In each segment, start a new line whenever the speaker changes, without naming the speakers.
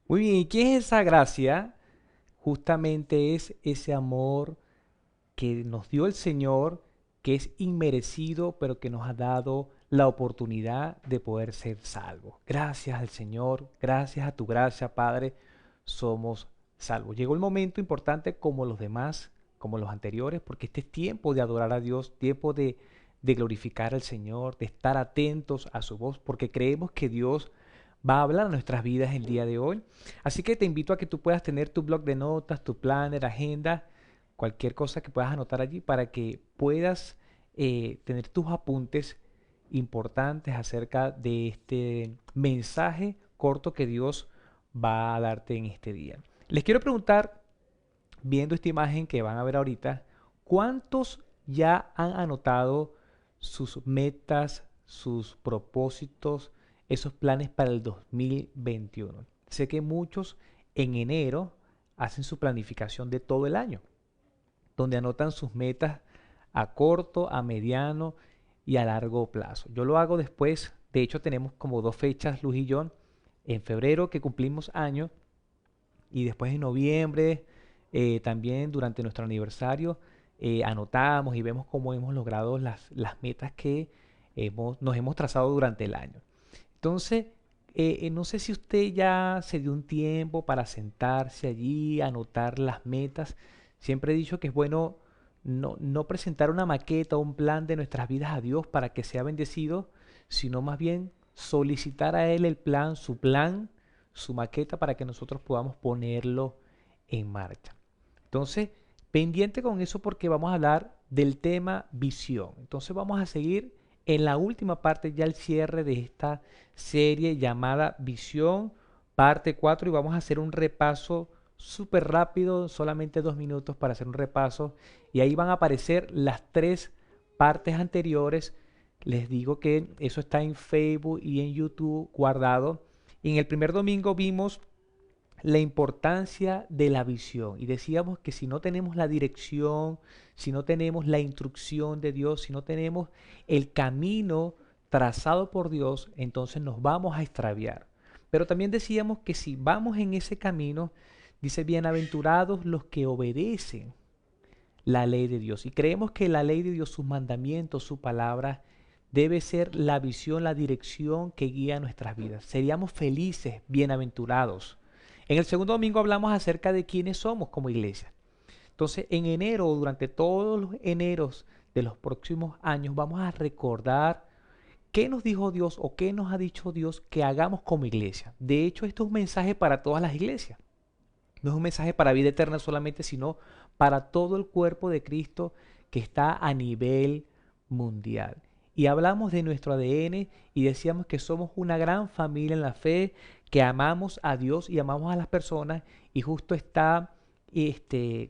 Muy bien, ¿y qué es esa gracia? Justamente es ese amor que nos dio el Señor, que es inmerecido, pero que nos ha dado la oportunidad de poder ser salvos. Gracias al Señor, gracias a tu gracia, Padre, somos salvos. Llegó el momento importante como los demás, como los anteriores, porque este es tiempo de adorar a Dios, tiempo de glorificar al Señor, de estar atentos a su voz, porque creemos que Dios va a hablar a nuestras vidas el día de hoy. Así que te invito a que tú puedas tener tu blog de notas, tu planner, agenda, cualquier cosa que puedas anotar allí para que puedas tener tus apuntes importantes acerca de este mensaje corto que Dios va a darte en este día. Les quiero preguntar, viendo esta imagen que van a ver ahorita, ¿cuántos ya han anotado sus metas, sus propósitos, esos planes para el 2021? Sé que muchos en enero hacen su planificación de todo el año, donde anotan sus metas a corto, a mediano y a largo plazo. Yo lo hago después, de hecho tenemos como dos fechas, Luz y yo, en febrero que cumplimos año y después en noviembre, también durante nuestro aniversario, anotamos y vemos cómo hemos logrado las metas que nos hemos trazado durante el año. Entonces, no sé si usted ya se dio un tiempo para sentarse allí, anotar las metas. Siempre he dicho que es bueno no presentar una maqueta o un plan de nuestras vidas a Dios para que sea bendecido, sino más bien solicitar a Él el plan, su maqueta para que nosotros podamos ponerlo en marcha. Entonces, pendiente con eso porque vamos a hablar del tema visión. Entonces vamos a seguir en la última parte, ya el cierre de esta serie llamada Visión, parte 4 y vamos a hacer un repaso súper rápido, solamente 2 minutos para hacer un repaso. Y ahí van a aparecer las tres partes anteriores. Les digo que eso está en Facebook y en YouTube guardado. Y en el primer domingo vimos la importancia de la visión y decíamos que si no tenemos la dirección, si no tenemos la instrucción de Dios, si no tenemos el camino trazado por Dios, entonces nos vamos a extraviar. Pero también decíamos que si vamos en ese camino, dice, bienaventurados los que obedecen la ley de Dios. Y creemos que la ley de Dios, sus mandamientos, su palabra, debe ser la visión, la dirección que guía nuestras vidas. Seríamos felices, bienaventurados. En el segundo domingo hablamos acerca de quiénes somos como iglesia. Entonces, en enero, durante todos los eneros de los próximos años, vamos a recordar qué nos dijo Dios o qué nos ha dicho Dios que hagamos como iglesia. De hecho, esto es un mensaje para todas las iglesias. No es un mensaje para vida eterna solamente, sino para todo el cuerpo de Cristo que está a nivel mundial. Y hablamos de nuestro ADN y decíamos que somos una gran familia en la fe, que amamos a Dios y amamos a las personas y justo está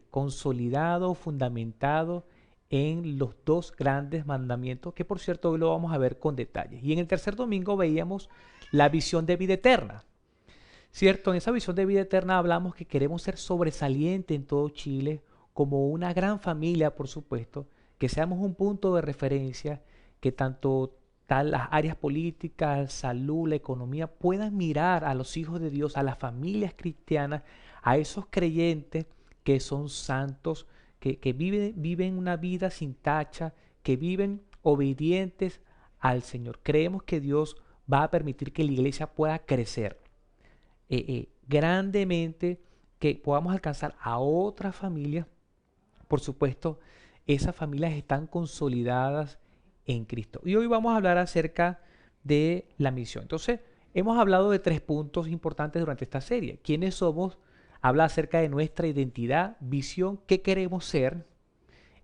consolidado, fundamentado en los dos grandes mandamientos que por cierto hoy lo vamos a ver con detalles. Y en el tercer domingo veíamos la visión de vida eterna. Cierto, en esa visión de vida eterna hablamos que queremos ser sobresalientes en todo Chile, como una gran familia, por supuesto, que seamos un punto de referencia, que tanto las áreas políticas, salud, la economía puedan mirar a los hijos de Dios, a las familias cristianas, a esos creyentes que son santos, que viven una vida sin tacha, que viven obedientes al Señor. Creemos que Dios va a permitir que la iglesia pueda crecer grandemente, que podamos alcanzar a otras familias. Por supuesto, esas familias están consolidadas en Cristo. Y hoy vamos a hablar acerca de la misión. Entonces, hemos hablado de tres puntos importantes durante esta serie. ¿Quiénes somos? Habla acerca de nuestra identidad, visión, qué queremos ser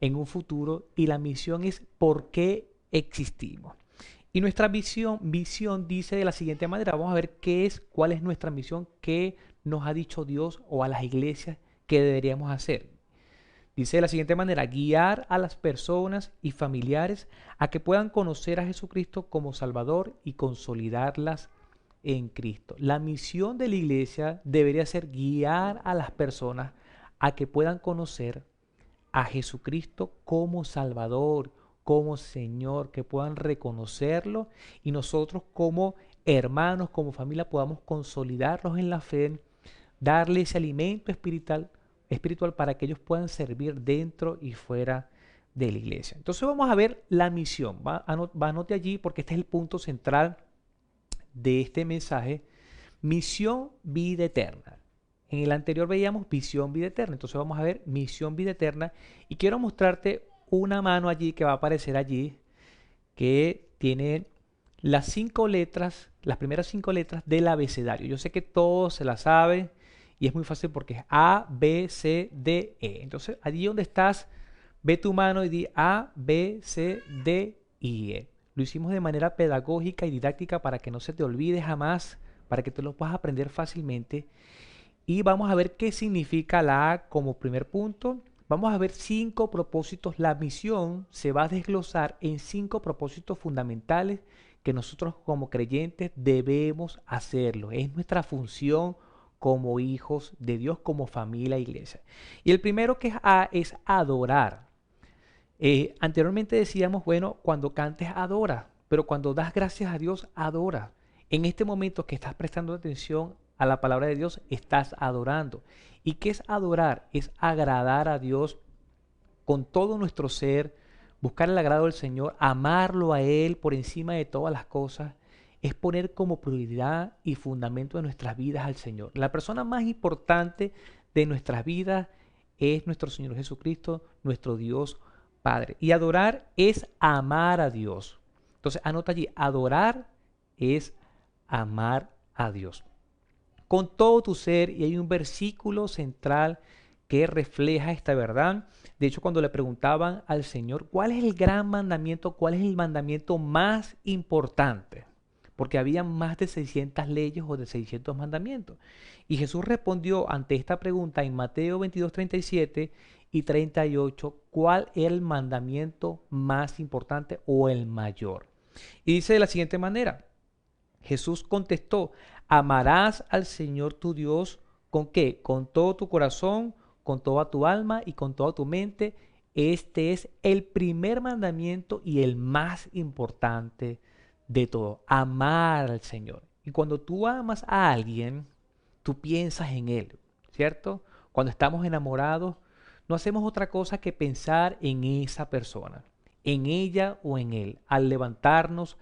en un futuro y la misión es por qué existimos. Y nuestra visión dice de la siguiente manera, vamos a ver cuál es nuestra misión, qué nos ha dicho Dios o a las iglesias que deberíamos hacer. Dice de la siguiente manera, guiar a las personas y familiares a que puedan conocer a Jesucristo como Salvador y consolidarlas en Cristo. La misión de la iglesia debería ser guiar a las personas a que puedan conocer a Jesucristo como Salvador, como Señor, que puedan reconocerlo y nosotros como hermanos, como familia, podamos consolidarlos en la fe, darle ese alimento espiritual para que ellos puedan servir dentro y fuera de la iglesia. Entonces vamos a ver la misión. Anote allí porque este es el punto central de este mensaje. Misión, vida eterna. En el anterior veíamos visión, vida eterna. Entonces vamos a ver misión, vida eterna. Y quiero mostrarte una mano allí que va a aparecer allí, que tiene las 5 letras, las primeras 5 letras del abecedario. Yo sé que todos se la saben y es muy fácil porque es A, B, C, D, E. Entonces allí donde estás, ve tu mano y di A, B, C, D y E. Lo hicimos de manera pedagógica y didáctica para que no se te olvide jamás, para que tú lo puedas aprender fácilmente. Y vamos a ver qué significa la A como primer punto. Vamos a ver 5 propósitos. La misión se va a desglosar en 5 propósitos fundamentales que nosotros como creyentes debemos hacerlo. Es nuestra función como hijos de Dios, como familia e iglesia. Y el primero que es A es adorar. Anteriormente decíamos, bueno, cuando cantes adora, pero cuando das gracias a Dios, adora. En este momento que estás prestando atención a la palabra de Dios, estás adorando. ¿Y qué es adorar? Es agradar a Dios con todo nuestro ser, buscar el agrado del Señor, amarlo a Él por encima de todas las cosas, es poner como prioridad y fundamento de nuestras vidas al Señor. La persona más importante de nuestras vidas es nuestro Señor Jesucristo, nuestro Dios Padre. Y adorar es amar a Dios. Entonces anota allí, adorar es amar a Dios con todo tu ser, y hay un versículo central que refleja esta verdad. De hecho, cuando le preguntaban al Señor, ¿cuál es el gran mandamiento? ¿Cuál es el mandamiento más importante? Porque había más de 600 leyes o de 600 mandamientos. Y Jesús respondió ante esta pregunta en Mateo 22, 37 y 38, ¿cuál era el mandamiento más importante o el mayor? Y dice de la siguiente manera, Jesús contestó, amarás al Señor tu Dios, ¿con qué? Con todo tu corazón, con toda tu alma y con toda tu mente. Este es el primer mandamiento y el más importante de todo. Amar al Señor. Y cuando tú amas a alguien, tú piensas en Él, ¿cierto? Cuando estamos enamorados, no hacemos otra cosa que pensar en esa persona, en ella o en él. Al levantarnos,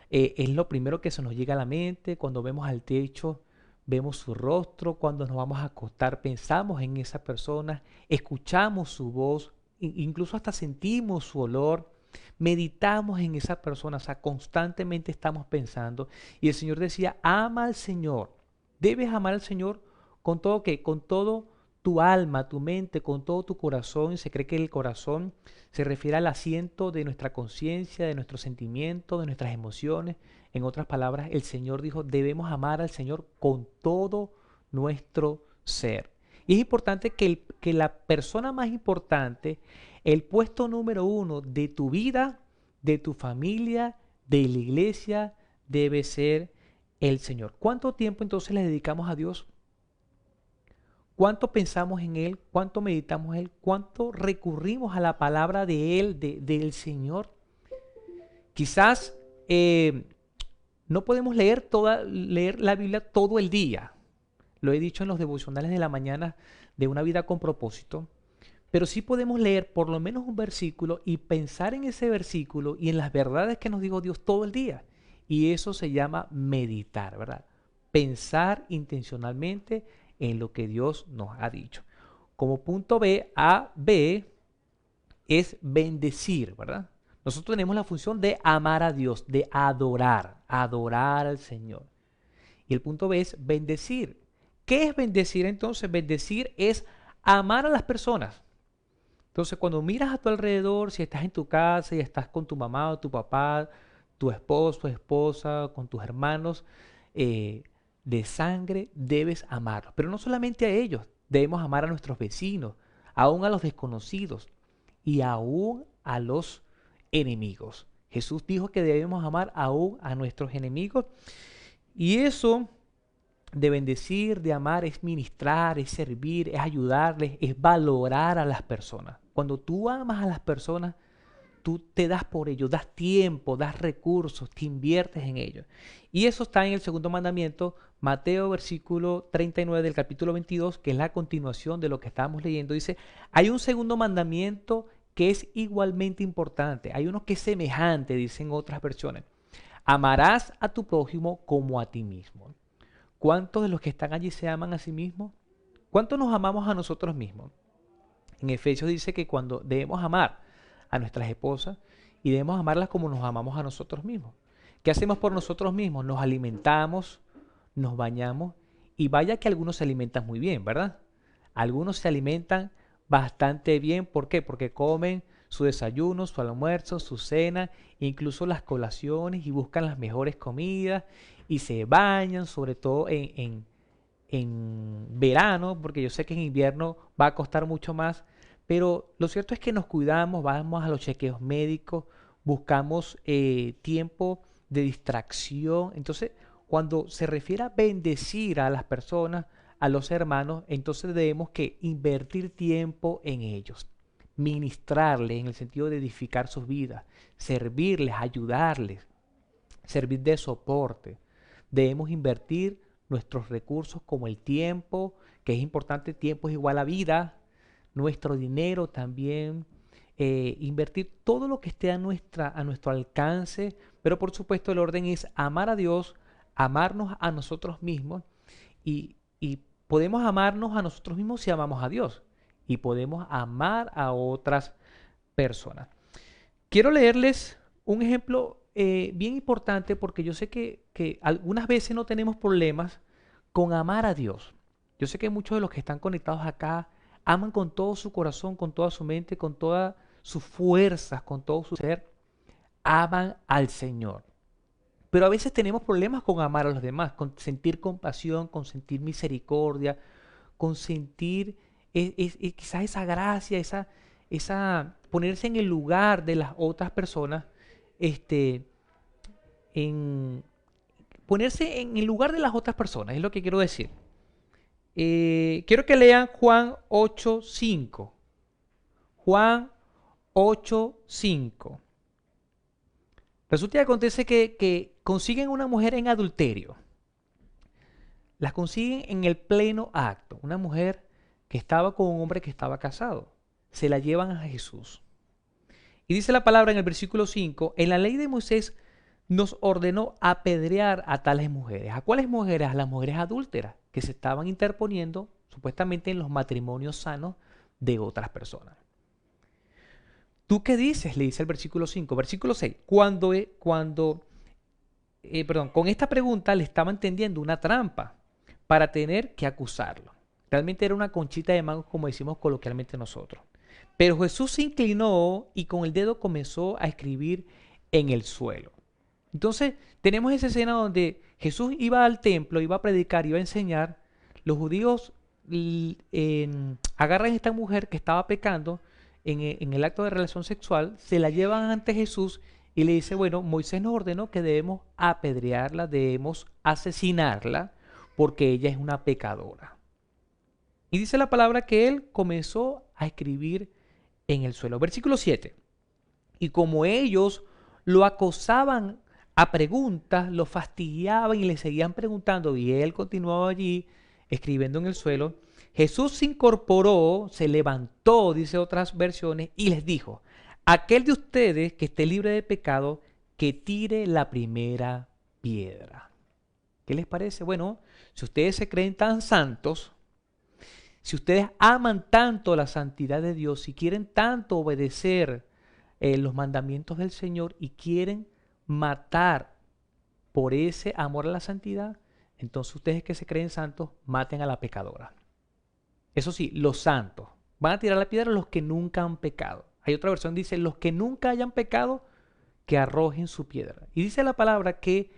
es lo primero que se nos llega a la mente. Cuando vemos al techo, vemos su rostro. Cuando nos vamos a acostar, pensamos en esa persona, escuchamos su voz, incluso hasta sentimos su olor. Meditamos en esa persona, o sea, constantemente estamos pensando. Y el Señor decía, ama al Señor. Debes amar al Señor con todo que, con todo tu alma, tu mente, con todo tu corazón. Se cree que el corazón se refiere al asiento de nuestra conciencia, de nuestros sentimientos, de nuestras emociones. En otras palabras, el Señor dijo, debemos amar al Señor con todo nuestro ser. Y es importante que la persona más importante, el puesto número 1 de tu vida, de tu familia, de la iglesia, debe ser el Señor. ¿Cuánto tiempo entonces le dedicamos a Dios? ¿Cuánto pensamos en Él? ¿Cuánto meditamos en Él? ¿Cuánto recurrimos a la palabra de Él, del Señor? Quizás no podemos leer la Biblia todo el día. Lo he dicho en los devocionales de la mañana de una vida con propósito. Pero sí podemos leer por lo menos un versículo y pensar en ese versículo y en las verdades que nos dijo Dios todo el día. Y eso se llama meditar, ¿verdad? Pensar intencionalmente en lo que Dios nos ha dicho. Como punto B, A, B es bendecir, ¿verdad? Nosotros tenemos la función de amar a Dios, de adorar al Señor. Y el punto B es bendecir. ¿Qué es bendecir entonces? Bendecir es amar a las personas. Entonces, cuando miras a tu alrededor, si estás en tu casa y estás con tu mamá o tu papá, tu esposo, esposa, con tus hermanos de sangre, debes amarlos. Pero no solamente a ellos, debemos amar a nuestros vecinos, aún a los desconocidos y aún a los enemigos. Jesús dijo que debemos amar aún a nuestros enemigos y eso de bendecir, de amar, es ministrar, es servir, es ayudarles, es valorar a las personas. Cuando tú amas a las personas, tú te das por ellos, das tiempo, das recursos, te inviertes en ellos. Y eso está en el segundo mandamiento, Mateo versículo 39 del capítulo 22, que es la continuación de lo que estábamos leyendo. Dice, hay un segundo mandamiento que es igualmente importante. Hay uno que es semejante, dicen otras versiones. Amarás a tu prójimo como a ti mismo. ¿Cuántos de los que están allí se aman a sí mismos? ¿Cuántos nos amamos a nosotros mismos? En Efesios dice que cuando debemos amar a nuestras esposas y debemos amarlas como nos amamos a nosotros mismos. ¿Qué hacemos por nosotros mismos? Nos alimentamos, nos bañamos y vaya que algunos se alimentan muy bien, ¿verdad? Algunos se alimentan bastante bien. ¿Por qué? Porque comen su desayuno, su almuerzo, su cena, incluso las colaciones y buscan las mejores comidas y se bañan, sobre todo en verano, porque yo sé que en invierno va a costar mucho más, pero lo cierto es que nos cuidamos, vamos a los chequeos médicos, buscamos tiempo de distracción. Entonces, cuando se refiere a bendecir a las personas, a los hermanos, entonces debemos que invertir tiempo en ellos, ministrarles en el sentido de edificar sus vidas, servirles, ayudarles, servir de soporte. Debemos invertir nuestros recursos como el tiempo, que es importante, tiempo es igual a vida, nuestro dinero también, invertir todo lo que esté a nuestro alcance, pero por supuesto el orden es amar a Dios, amarnos a nosotros mismos y podemos amarnos a nosotros mismos si amamos a Dios y podemos amar a otras personas. Quiero leerles un ejemplo bien importante porque yo sé que algunas veces no tenemos problemas con amar a Dios. Yo sé que muchos de los que están conectados acá aman con todo su corazón, con toda su mente, con todas sus fuerzas, con todo su ser, aman al Señor. Pero a veces tenemos problemas con amar a los demás, con sentir compasión, con sentir misericordia, con sentir quizás esa gracia, esa ponerse en el lugar de las otras personas, este, en ponerse en el lugar de las otras personas, es lo que quiero decir. Quiero que lean Juan 8:5. Juan 8:5. Resulta que acontece que consiguen una mujer en adulterio. Las consiguen en el pleno acto. Una mujer que estaba con un hombre que estaba casado. Se la llevan a Jesús. Y dice la palabra en el versículo 5, en la ley de Moisés nos ordenó apedrear a tales mujeres. ¿A cuáles mujeres? A las mujeres adúlteras que se estaban interponiendo supuestamente en los matrimonios sanos de otras personas. ¿Tú qué dices? Le dice el versículo 5. Versículo 6. Con esta pregunta le estaban tendiendo una trampa para tener que acusarlo. Realmente era una conchita de mango, como decimos coloquialmente nosotros. Pero Jesús se inclinó y con el dedo comenzó a escribir en el suelo. Entonces, tenemos esa escena donde Jesús iba al templo, iba a predicar, iba a enseñar. Los judíos agarran a esta mujer que estaba pecando en el acto de relación sexual, se la llevan ante Jesús y le dice, bueno, Moisés nos ordenó que debemos apedrearla, debemos asesinarla, porque ella es una pecadora. Y dice la palabra que él comenzó a escribir en el suelo. Versículo 7. Y como ellos lo acosaban a preguntas, lo fastidiaban y le seguían preguntando, y él continuaba allí escribiendo en el suelo, Jesús se incorporó, se levantó, dice otras versiones, y les dijo, aquel de ustedes que esté libre de pecado, que tire la primera piedra. ¿Qué les parece? Bueno, si ustedes se creen tan santos, si ustedes aman tanto la santidad de Dios, si quieren tanto obedecer los mandamientos del Señor y quieren matar por ese amor a la santidad, entonces ustedes que se creen santos, maten a la pecadora. Eso sí, los santos. Van a tirar la piedra los que nunca han pecado. Hay otra versión que dice, los que nunca hayan pecado, que arrojen su piedra. Y dice la palabra que,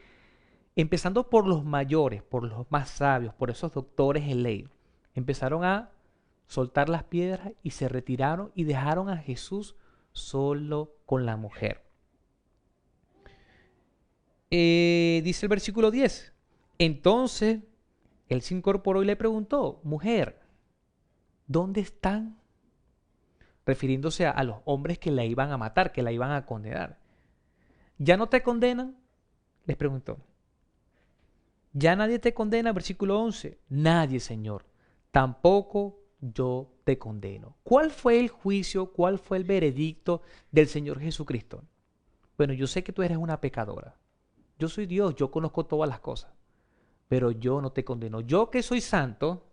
empezando por los mayores, por los más sabios, por esos doctores en ley, empezaron a soltar las piedras y se retiraron y dejaron a Jesús solo con la mujer. Dice el versículo 10. Entonces, él se incorporó y le preguntó, mujer, ¿dónde están refiriéndose a los hombres que la iban a matar, que la iban a condenar. ¿Ya no te condenan? Les preguntó. ¿Ya nadie te condena? Versículo 11. Nadie, Señor. Tampoco yo te condeno. ¿Cuál fue el juicio? ¿Cuál fue el veredicto del Señor Jesucristo? Bueno, yo sé que tú eres una pecadora. Yo soy Dios, yo conozco todas las cosas, pero yo no te condeno. Yo que soy santo,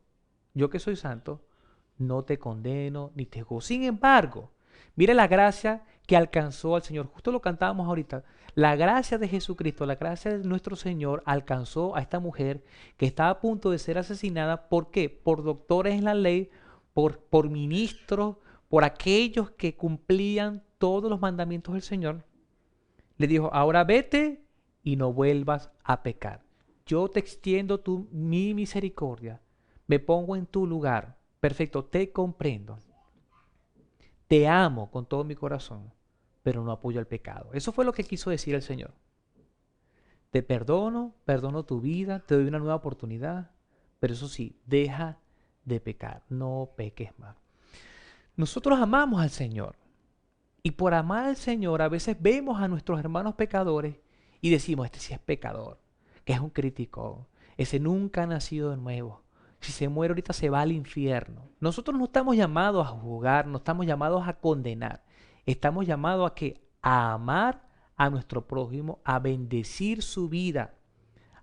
no te condeno ni te juzgo. Sin embargo, mire la gracia que alcanzó al Señor. Justo lo cantábamos ahorita. La gracia de Jesucristo, la gracia de nuestro Señor alcanzó a esta mujer que estaba a punto de ser asesinada. ¿Por qué? Por doctores en la ley, por ministros, por aquellos que cumplían todos los mandamientos del Señor. Le dijo, ahora vete y no vuelvas a pecar. Yo te extiendo mi misericordia. Me pongo en tu lugar. Perfecto, te comprendo. Te amo con todo mi corazón, pero no apoyo el pecado. Eso fue lo que quiso decir el Señor. Te perdono, perdono tu vida, te doy una nueva oportunidad, pero eso sí, deja de pecar, no peques más. Nosotros amamos al Señor y por amar al Señor a veces vemos a nuestros hermanos pecadores y decimos, este sí es pecador, que es un crítico, ese nunca ha nacido de nuevo. Si se muere ahorita se va al infierno. Nosotros no estamos llamados a juzgar, no estamos llamados a condenar. Estamos llamados a que a amar a nuestro prójimo, a bendecir su vida,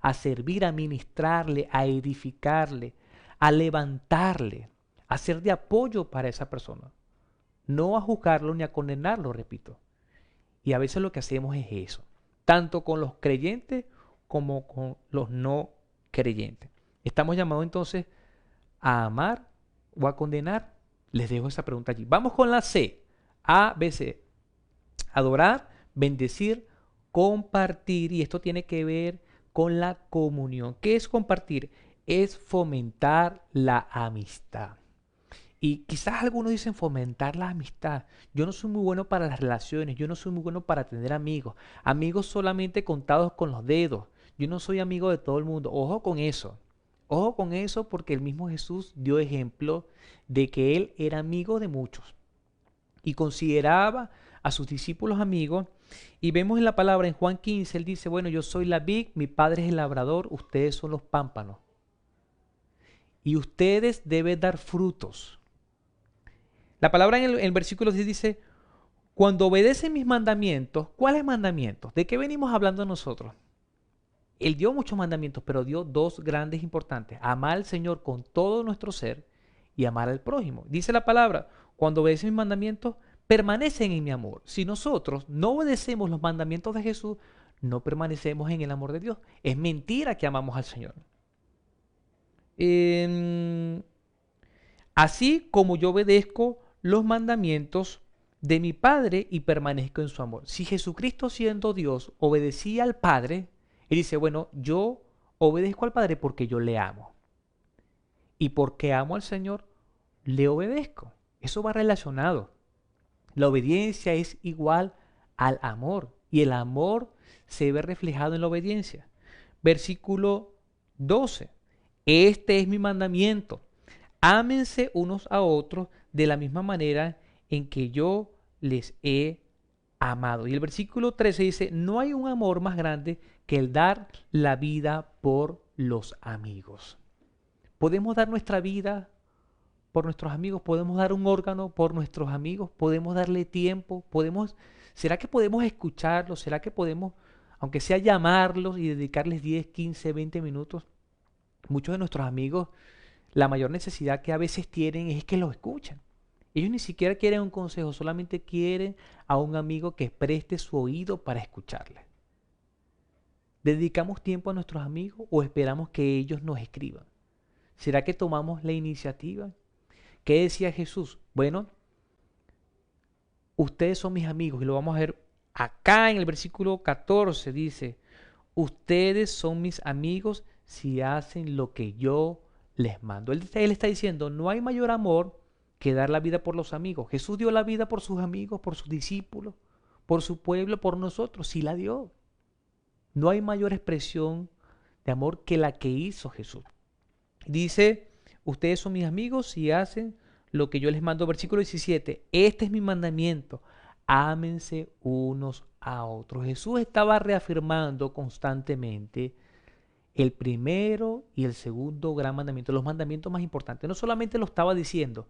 a servir, a ministrarle, a edificarle, a levantarle, a ser de apoyo para esa persona. No a juzgarlo ni a condenarlo, repito. Y a veces lo que hacemos es eso, tanto con los creyentes como con los no creyentes. Estamos llamados entonces a amar o a condenar. Les dejo esa pregunta allí. Vamos con la C. A, B, C. Adorar, bendecir, compartir. Y esto tiene que ver con la comunión. ¿Qué es compartir? Es fomentar la amistad. Y quizás algunos dicen fomentar la amistad. Yo no soy muy bueno para las relaciones, yo no soy muy bueno para tener amigos. Amigos solamente contados con los dedos. Yo no soy amigo de todo el mundo. Ojo con eso. Ojo con eso porque el mismo Jesús dio ejemplo de que él era amigo de muchos y consideraba a sus discípulos amigos. Y vemos en la palabra en Juan 15, él dice, bueno, yo soy la vid, mi padre es el labrador, ustedes son los pámpanos. Y ustedes deben dar frutos. La palabra en el versículo 10 dice, cuando obedecen mis mandamientos, ¿cuáles mandamientos? ¿De qué venimos hablando nosotros? Él dio muchos mandamientos, pero dio dos grandes importantes. Amar al Señor con todo nuestro ser y amar al prójimo. Dice la palabra, cuando obedecen mis mandamientos, permanecen en mi amor. Si nosotros no obedecemos los mandamientos de Jesús, no permanecemos en el amor de Dios. Es mentira que amamos al Señor. Así como yo obedezco los mandamientos de mi Padre y permanezco en su amor. Si Jesucristo siendo Dios obedecía al Padre, Él dice, bueno, yo obedezco al Padre porque yo le amo. Y porque amo al Señor, le obedezco. Eso va relacionado. La obediencia es igual al amor. Y el amor se ve reflejado en la obediencia. Versículo 12. Este es mi mandamiento. Ámense unos a otros de la misma manera en que yo les he amado. Y el versículo 13 dice, no hay un amor más grande que el dar la vida por los amigos. Podemos dar nuestra vida por nuestros amigos, podemos dar un órgano por nuestros amigos, podemos darle tiempo, ¿será que podemos escucharlos? ¿Será que podemos, aunque sea llamarlos y dedicarles 10, 15, 20 minutos? Muchos de nuestros amigos, la mayor necesidad que a veces tienen es que los escuchen. Ellos ni siquiera quieren un consejo, solamente quieren a un amigo que preste su oído para escucharle. ¿Dedicamos tiempo a nuestros amigos o esperamos que ellos nos escriban? ¿Será que tomamos la iniciativa? ¿Qué decía Jesús? Bueno, ustedes son mis amigos y lo vamos a ver acá en el versículo 14. Dice, ustedes son mis amigos si hacen lo que yo les mando. Él está diciendo, no hay mayor amor que dar la vida por los amigos. Jesús dio la vida por sus amigos, por sus discípulos, por su pueblo, por nosotros. Sí la dio. No hay mayor expresión de amor que la que hizo Jesús. Dice, ustedes son mis amigos si hacen lo que yo les mando, versículo 17, este es mi mandamiento, ámense unos a otros. Jesús estaba reafirmando constantemente el primero y el segundo gran mandamiento, los mandamientos más importantes. No solamente lo estaba diciendo,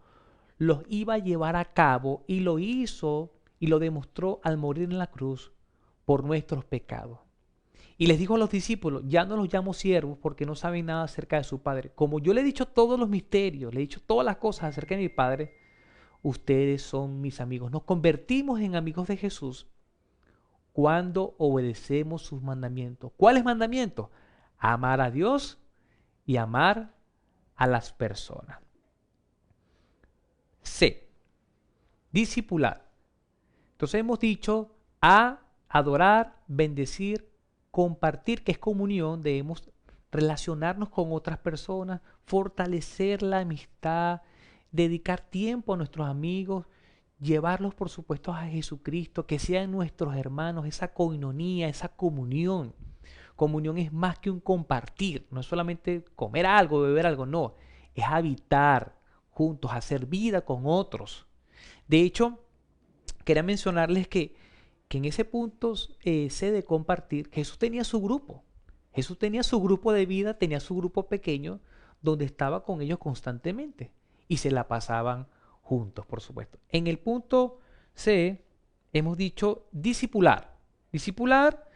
los iba a llevar a cabo y lo hizo y lo demostró al morir en la cruz por nuestros pecados. Y les dijo a los discípulos, ya no los llamo siervos porque no saben nada acerca de su Padre. Como yo le he dicho todos los misterios, le he dicho todas las cosas acerca de mi Padre, ustedes son mis amigos. Nos convertimos en amigos de Jesús cuando obedecemos sus mandamientos. ¿Cuáles mandamientos? Amar a Dios y amar a las personas. C. Discipular. Entonces hemos dicho a adorar, bendecir, compartir, que es comunión. Debemos relacionarnos con otras personas, fortalecer la amistad, dedicar tiempo a nuestros amigos, llevarlos por supuesto a Jesucristo, que sean nuestros hermanos, esa coinonía, esa comunión. Comunión es más que un compartir, no es solamente comer algo, beber algo, no, es habitar juntos, hacer vida con otros. De hecho, quería mencionarles que en ese punto C de compartir, Jesús tenía su grupo. Jesús tenía su grupo de vida, tenía su grupo pequeño, donde estaba con ellos constantemente y se la pasaban juntos, por supuesto. En el punto C hemos dicho discipular. Discipular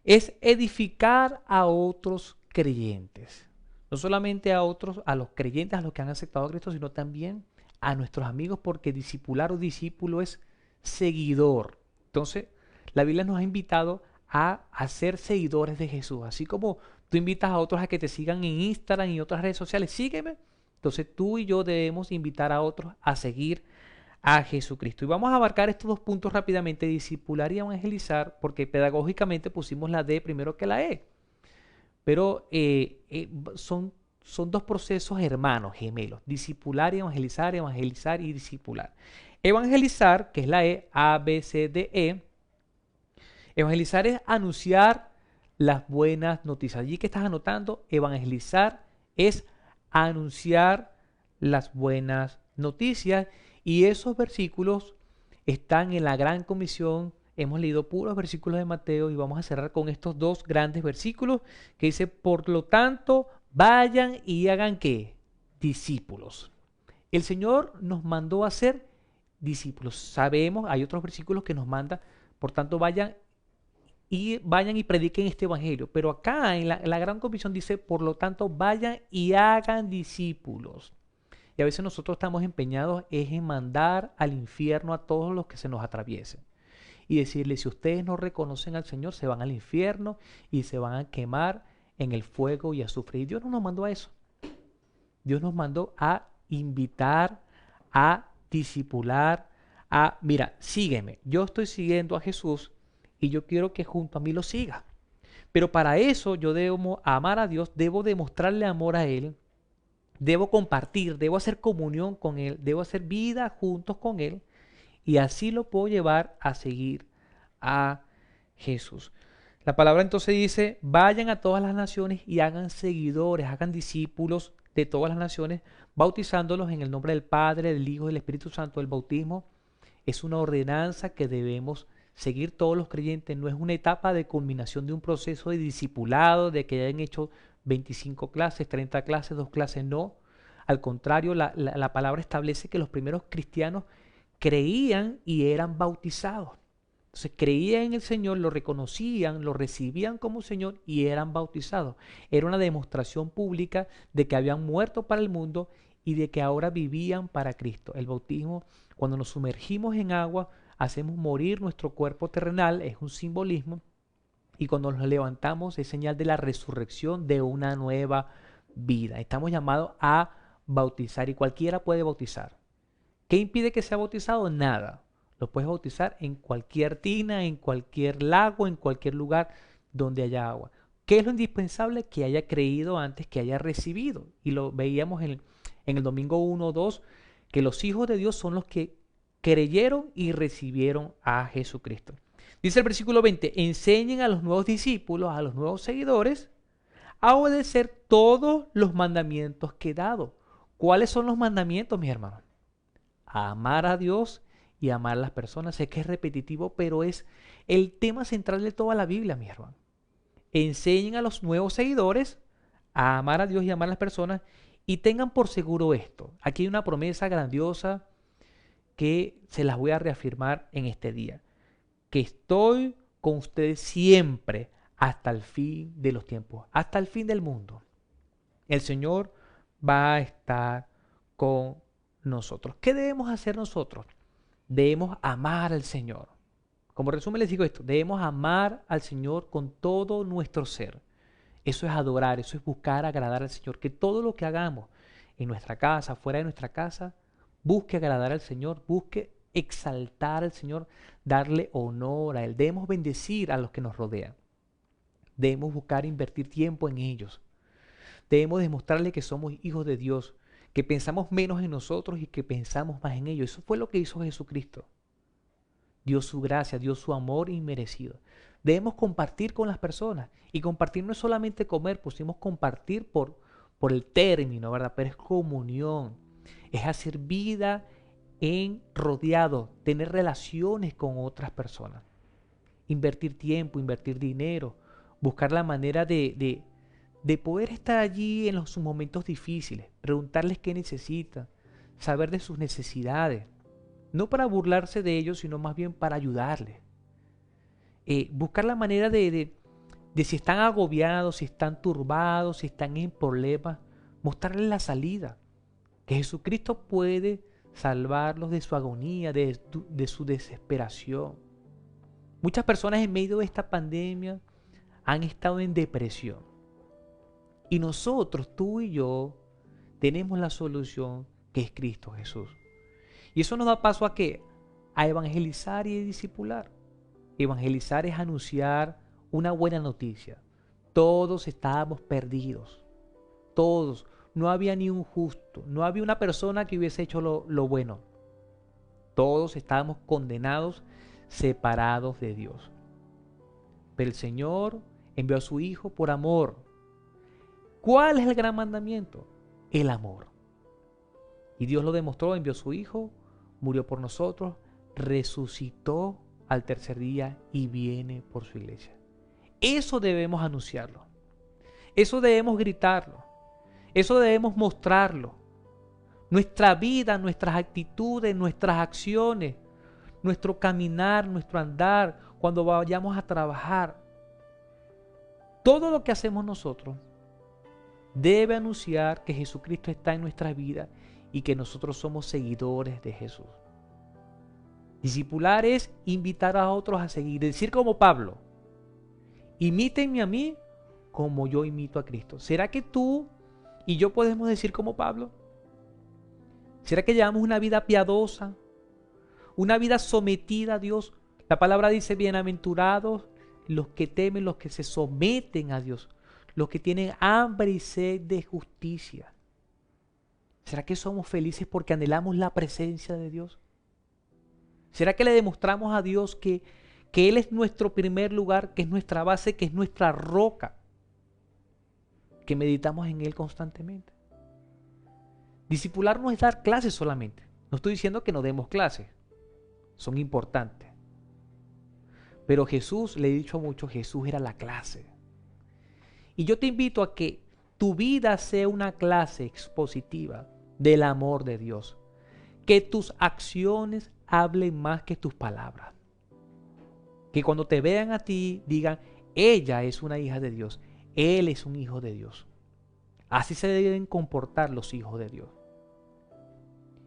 es edificar a otros creyentes. No solamente a otros, a los creyentes, a los que han aceptado a Cristo, sino también a nuestros amigos, porque discipular o discípulo es seguidor. Entonces, la Biblia nos ha invitado a ser seguidores de Jesús. Así como tú invitas a otros a que te sigan en Instagram y otras redes sociales, sígueme. Entonces tú y yo debemos invitar a otros a seguir a Jesucristo. Y vamos a abarcar estos dos puntos rápidamente, discipular y evangelizar, porque pedagógicamente pusimos la D primero que la E. Pero son dos procesos hermanos, gemelos. Discipular y evangelizar y discipular. Evangelizar, que es la E, A, B, C, D, E. Evangelizar es anunciar las buenas noticias. Allí que estás anotando, evangelizar es anunciar las buenas noticias. Y esos versículos están en la Gran Comisión. Hemos leído puros versículos de Mateo y vamos a cerrar con estos dos grandes versículos que dice, por lo tanto, vayan y hagan ¿qué? Discípulos. El Señor nos mandó a ser discípulos. Sabemos, hay otros versículos que nos manda, por tanto, vayan y prediquen este evangelio. Pero acá en la Gran Comisión dice, por lo tanto, vayan y hagan discípulos. Y a veces nosotros estamos empeñados es en mandar al infierno a todos los que se nos atraviesen. Y decirles, si ustedes no reconocen al Señor, se van al infierno y se van a quemar en el fuego y a sufrir. Dios no nos mandó a eso. Dios nos mandó a invitar, a discipular, mira, sígueme. Yo estoy siguiendo a Jesús y yo quiero que junto a mí lo siga. Pero para eso yo debo amar a Dios, debo demostrarle amor a Él, debo compartir, debo hacer comunión con Él, debo hacer vida juntos con Él y así lo puedo llevar a seguir a Jesús. La palabra entonces dice, vayan a todas las naciones y hagan seguidores, hagan discípulos de todas las naciones, bautizándolos en el nombre del Padre, del Hijo y del Espíritu Santo. El bautismo es una ordenanza que debemos seguir todos los creyentes. No es una etapa de culminación de un proceso de discipulado, de que hayan hecho 25 clases, 30 clases, 2 clases, no. Al contrario, la palabra establece que los primeros cristianos creían y eran bautizados. Entonces creían en el Señor, lo reconocían, lo recibían como Señor y eran bautizados. Era una demostración pública de que habían muerto para el mundo y de que ahora vivían para Cristo. El bautismo, cuando nos sumergimos en agua, hacemos morir nuestro cuerpo terrenal, es un simbolismo, y cuando nos levantamos es señal de la resurrección de una nueva vida. Estamos llamados a bautizar y cualquiera puede bautizar. ¿Qué impide que sea bautizado? Nada. Lo puedes bautizar en cualquier tina, en cualquier lago, en cualquier lugar donde haya agua. ¿Qué es lo indispensable? Que haya creído antes, que haya recibido. Y lo veíamos en el domingo 1 o 2, que los hijos de Dios son los que creyeron y recibieron a Jesucristo. Dice el versículo 20, enseñen a los nuevos discípulos, a los nuevos seguidores, a obedecer todos los mandamientos que he dado. ¿Cuáles son los mandamientos, mis hermanos? a amar a Dios y a amar a las personas. Sé que es repetitivo, pero es el tema central de toda la Biblia, mi hermano. Enseñen a los nuevos seguidores a amar a Dios y a amar a las personas y tengan por seguro esto. Aquí hay una promesa grandiosa que se las voy a reafirmar en este día. Que estoy con ustedes siempre hasta el fin de los tiempos, hasta el fin del mundo. El Señor va a estar con nosotros. ¿Qué debemos hacer nosotros? Debemos amar al Señor. Como resumen les digo esto, debemos amar al Señor con todo nuestro ser. Eso es adorar, eso es buscar agradar al Señor. Que todo lo que hagamos en nuestra casa, fuera de nuestra casa, busque agradar al Señor, busque exaltar al Señor, darle honor a Él. Debemos bendecir a los que nos rodean. Debemos buscar invertir tiempo en ellos. Debemos demostrarle que somos hijos de Dios, que pensamos menos en nosotros y que pensamos más en ellos. Eso fue lo que hizo Jesucristo. Dio su gracia, dio su amor inmerecido. Debemos compartir con las personas. Y compartir no es solamente comer, pusimos compartir por el término, ¿verdad? Pero es comunión. Es hacer vida en rodeado, tener relaciones con otras personas. Invertir tiempo, invertir dinero, buscar la manera de poder estar allí en sus momentos difíciles, preguntarles qué necesitan, saber de sus necesidades. No para burlarse de ellos, sino más bien para ayudarles. Buscar la manera de si están agobiados, si están turbados, si están en problemas, mostrarles la salida. Que Jesucristo puede salvarlos de su agonía, de su desesperación. Muchas personas en medio de esta pandemia han estado en depresión. Y nosotros, tú y yo, tenemos la solución que es Cristo Jesús. Y eso nos da paso a ¿qué? A evangelizar y a discipular. Evangelizar es anunciar una buena noticia. Todos estábamos perdidos. Todos. No había ni un justo. No había una persona que hubiese hecho lo bueno. Todos estábamos condenados, separados de Dios. Pero el Señor envió a su Hijo por amor. ¿Cuál es el gran mandamiento? El amor. Y Dios lo demostró, envió a su Hijo, murió por nosotros, resucitó al tercer día y viene por su iglesia. Eso debemos anunciarlo. Eso debemos gritarlo. Eso debemos mostrarlo. Nuestra vida, nuestras actitudes, nuestras acciones, nuestro caminar, nuestro andar, cuando vayamos a trabajar. Todo lo que hacemos nosotros debe anunciar que Jesucristo está en nuestra vida y que nosotros somos seguidores de Jesús. Discipular es invitar a otros a seguir, decir como Pablo, imítenme a mí como yo imito a Cristo. ¿Será que tú y yo podemos decir como Pablo? ¿Será que llevamos una vida piadosa, una vida sometida a Dios? La palabra dice, bienaventurados los que temen, los que se someten a Dios, los que tienen hambre y sed de justicia. ¿Será que somos felices porque anhelamos la presencia de Dios? ¿Será que le demostramos a Dios que Él es nuestro primer lugar, que es nuestra base, que es nuestra roca? Que meditamos en Él constantemente. Discipular no es dar clases solamente. No estoy diciendo que no demos clases. Son importantes. Pero Jesús, le he dicho mucho, Jesús era la clase. Y yo te invito a que tu vida sea una clase expositiva del amor de Dios. Que tus acciones hablen más que tus palabras. Que cuando te vean a ti digan, ella es una hija de Dios, él es un hijo de Dios. Así se deben comportar los hijos de Dios.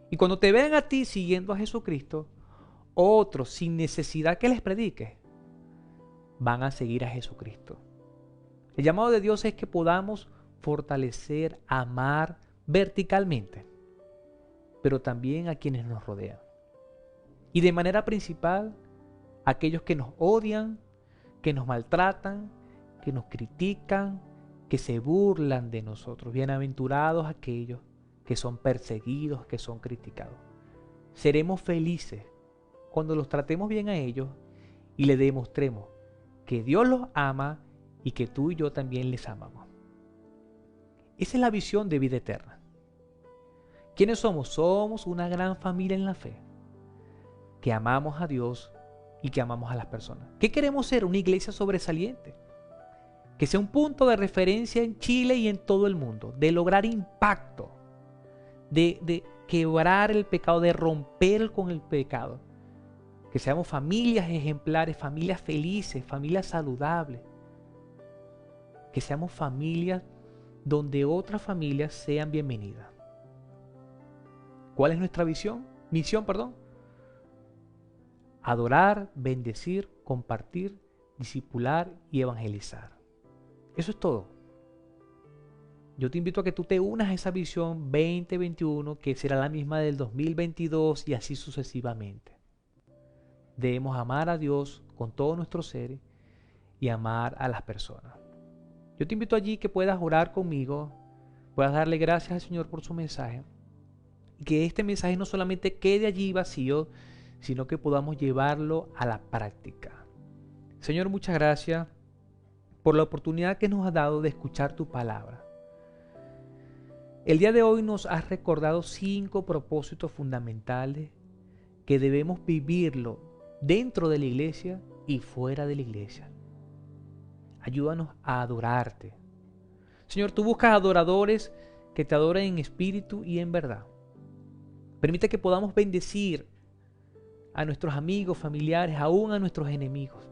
Y cuando te vean a ti siguiendo a Jesucristo, otros sin necesidad que les prediques, van a seguir a Jesucristo. El llamado de Dios es que podamos fortalecer, amar verticalmente, pero también a quienes nos rodean. Y de manera principal, a aquellos que nos odian, que nos maltratan, que nos critican, que se burlan de nosotros. Bienaventurados aquellos que son perseguidos, que son criticados. Seremos felices cuando los tratemos bien a ellos y les demostremos que Dios los ama y que tú y yo también les amamos. Esa es la visión de vida eterna. ¿Quiénes somos? Somos una gran familia en la fe, que amamos a Dios y que amamos a las personas. ¿Qué queremos ser? Una iglesia sobresaliente, que sea un punto de referencia en Chile y en todo el mundo, de lograr impacto, de quebrar el pecado, de romper con el pecado. Que seamos familias ejemplares, familias felices, familias saludables. Que seamos familias donde otras familias sean bienvenidas. ¿Cuál es nuestra visión? Misión, perdón. Adorar, bendecir, compartir, discipular y evangelizar. Eso es todo. Yo te invito a que tú te unas a esa visión 2021, que será la misma del 2022 y así sucesivamente. Debemos amar a Dios con todo nuestro ser y amar a las personas. Yo te invito allí que puedas orar conmigo, puedas darle gracias al Señor por su mensaje, y que este mensaje no solamente quede allí vacío, sino que podamos llevarlo a la práctica. Señor, muchas gracias por la oportunidad que nos has dado de escuchar tu palabra. El día de hoy nos has recordado 5 propósitos fundamentales que debemos vivirlo dentro de la iglesia y fuera de la iglesia. Ayúdanos a adorarte. Señor, tú buscas adoradores que te adoren en espíritu y en verdad. Permite que podamos bendecir a nuestros amigos, familiares, aún a nuestros enemigos.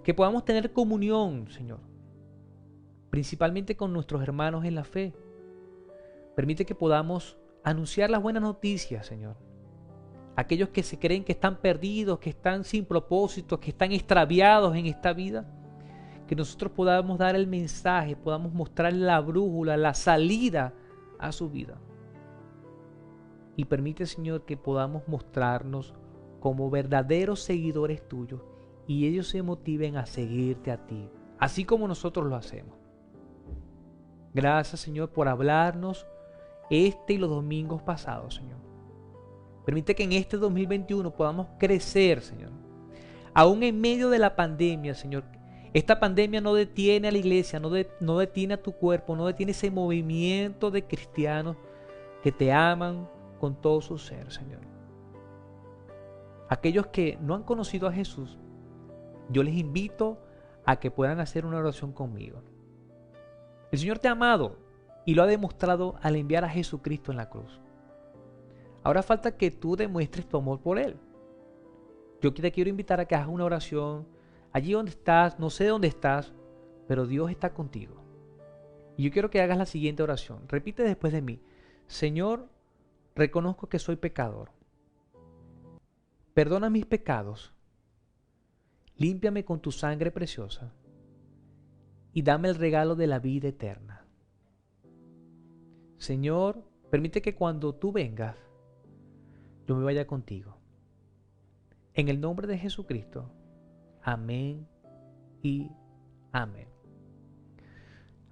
Que podamos tener comunión, Señor, principalmente con nuestros hermanos en la fe. Permite que podamos anunciar las buenas noticias, Señor. Aquellos que se creen que están perdidos, que están sin propósito, que están extraviados en esta vida, que nosotros podamos dar el mensaje, podamos mostrar la brújula, la salida a su vida. Y permite, Señor, que podamos mostrarnos como verdaderos seguidores tuyos y ellos se motiven a seguirte a ti, así como nosotros lo hacemos. Gracias, Señor, por hablarnos este y los domingos pasados, Señor. Permite que en este 2021 podamos crecer, Señor. Aún en medio de la pandemia, Señor. Esta pandemia no detiene a la iglesia, no detiene a tu cuerpo, no detiene ese movimiento de cristianos que te aman con todo su ser, Señor. Aquellos que no han conocido a Jesús, yo les invito a que puedan hacer una oración conmigo. El Señor te ha amado y lo ha demostrado al enviar a Jesucristo en la cruz. Ahora falta que tú demuestres tu amor por Él. Yo te quiero invitar a que hagas una oración allí donde estás, no sé dónde estás, pero Dios está contigo. Y yo quiero que hagas la siguiente oración. Repite después de mí. Señor, reconozco que soy pecador. Perdona mis pecados. Límpiame con tu sangre preciosa y dame el regalo de la vida eterna. Señor, permite que cuando tú vengas, yo me vaya contigo. En el nombre de Jesucristo. Amén y amén.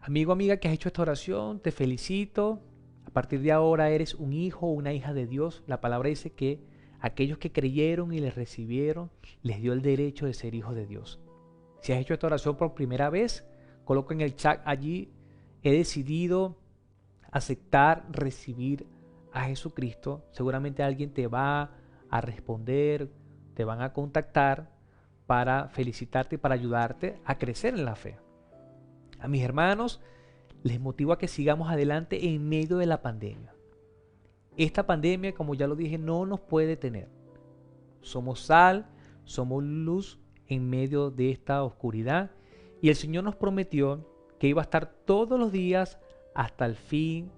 Amigo, amiga que has hecho esta oración, te felicito. A partir de ahora eres un hijo o una hija de Dios. La palabra dice que aquellos que creyeron y les recibieron, les dio el derecho de ser hijos de Dios. Si has hecho esta oración por primera vez, coloca en el chat allí, he decidido aceptar, recibir a Jesucristo. Seguramente alguien te va a responder, te van a contactar para felicitarte y para ayudarte a crecer en la fe. A mis hermanos, les motivo a que sigamos adelante en medio de la pandemia. Esta pandemia, como ya lo dije, no nos puede detener. Somos sal, somos luz en medio de esta oscuridad y el Señor nos prometió que iba a estar todos los días hasta el fin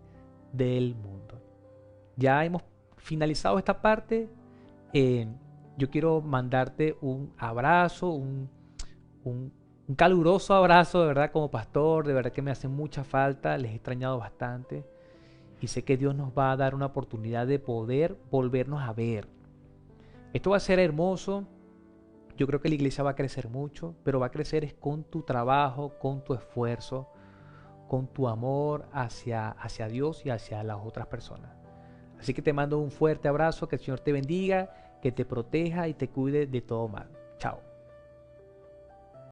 del mundo. Ya hemos finalizado esta parte. Yo quiero mandarte un abrazo, un caluroso abrazo, de verdad, como pastor. De verdad que me hace mucha falta, les he extrañado bastante. Y sé que Dios nos va a dar una oportunidad de poder volvernos a ver. Esto va a ser hermoso. Yo creo que la iglesia va a crecer mucho, pero va a crecer es con tu trabajo, con tu esfuerzo, con tu amor hacia Dios y hacia las otras personas. Así que te mando un fuerte abrazo, que el Señor te bendiga, que te proteja y te cuide de todo mal. Chao.